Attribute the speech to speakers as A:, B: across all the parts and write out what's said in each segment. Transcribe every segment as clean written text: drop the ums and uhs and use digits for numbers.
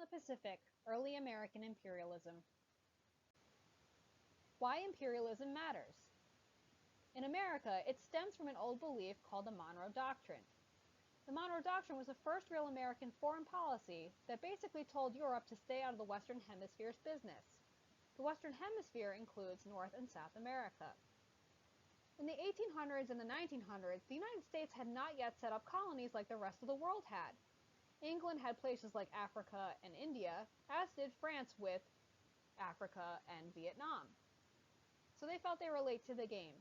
A: the Pacific, early American imperialism. Why imperialism matters. In America, it stems from an old belief called the Monroe Doctrine. The Monroe Doctrine was the first real American foreign policy that basically told Europe to stay out of the Western Hemisphere's business. The Western Hemisphere includes North and South America. In the 1800s and the 1900s, the United States had not yet set up colonies like the rest of the world had. England had places like Africa and India, as did France with Africa and Vietnam. So they felt they were late to the game.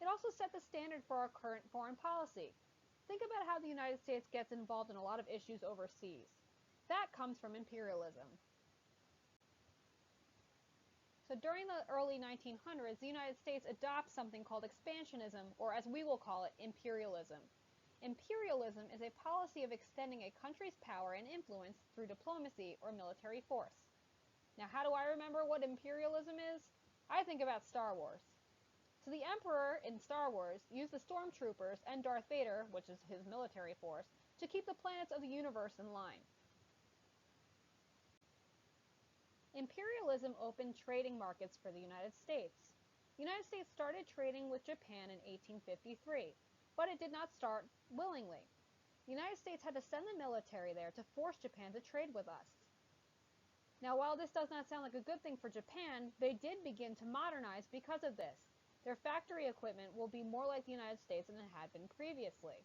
A: It also set the standard for our current foreign policy. Think about how the United States gets involved in a lot of issues overseas. That comes from imperialism. So during the early 1900s, the United States adopts something called expansionism, or as we will call it, imperialism. Imperialism is a policy of extending a country's power and influence through diplomacy or military force. Now, how do I remember what imperialism is? I think about Star Wars. So the Emperor in Star Wars used the stormtroopers and Darth Vader, which is his military force, to keep the planets of the universe in line. Imperialism opened trading markets for the United States. The United States started trading with Japan in 1853, but it did not start willingly. The United States had to send the military there to force Japan to trade with us. Now, while this does not sound like a good thing for Japan, they did begin to modernize because of this. Their factory equipment will be more like the United States than it had been previously.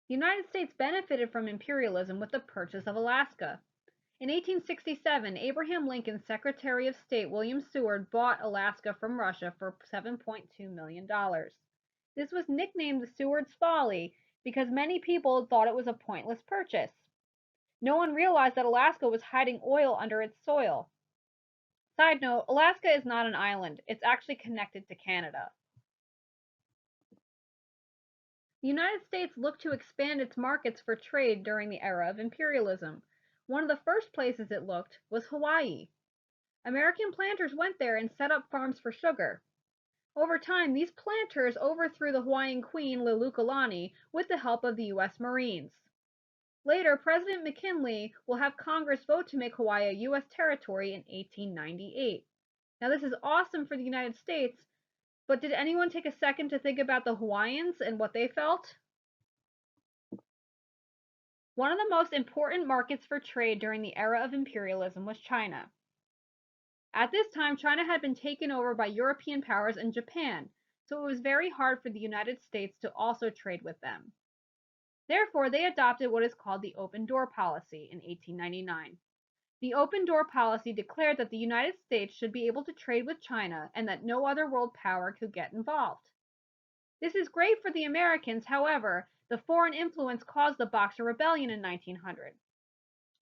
A: The United States benefited from imperialism with the purchase of Alaska. In 1867, Abraham Lincoln's Secretary of State William Seward bought Alaska from Russia for $7.2 million. This was nicknamed the Seward's Folly because many people thought it was a pointless purchase. No one realized that Alaska was hiding oil under its soil. Side note, Alaska is not an island. It's actually connected to Canada. The United States looked to expand its markets for trade during the era of imperialism. One of the first places it looked was Hawaii. American planters went there and set up farms for sugar. Over time, these planters overthrew the Hawaiian queen Liliuokalani with the help of the U.S. Marines. Later, President McKinley will have Congress vote to make Hawaii a U.S. territory in 1898. Now, this is awesome for the United States, but did anyone take a second to think about the Hawaiians and what they felt? One of the most important markets for trade during the era of imperialism was China. At this time, China had been taken over by European powers and Japan, so it was very hard for the United States to also trade with them. Therefore, they adopted what is called the Open Door Policy in 1899. The Open Door Policy declared that the United States should be able to trade with China and that no other world power could get involved. This is great for the Americans, however, the foreign influence caused the Boxer Rebellion in 1900.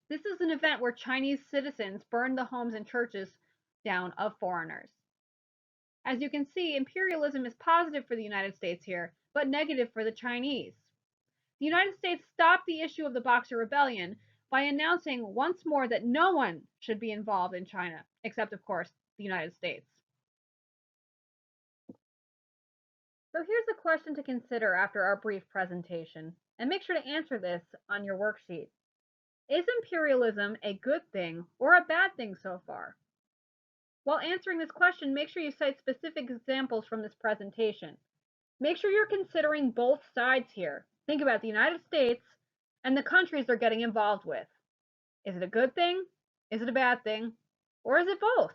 A: This is an event where Chinese citizens burned the homes and churches down of foreigners. As you can see, imperialism is positive for the United States here, but negative for the Chinese. The United States stopped the issue of the Boxer Rebellion by announcing once more that no one should be involved in China, except, of course, the United States. So here's a question to consider after our brief presentation, and make sure to answer this on your worksheet. Is imperialism a good thing or a bad thing so far? While answering this question, make sure you cite specific examples from this presentation. Make sure you're considering both sides here. Think about the United States and the countries they're getting involved with. Is it a good thing? Is it a bad thing? Or is it both?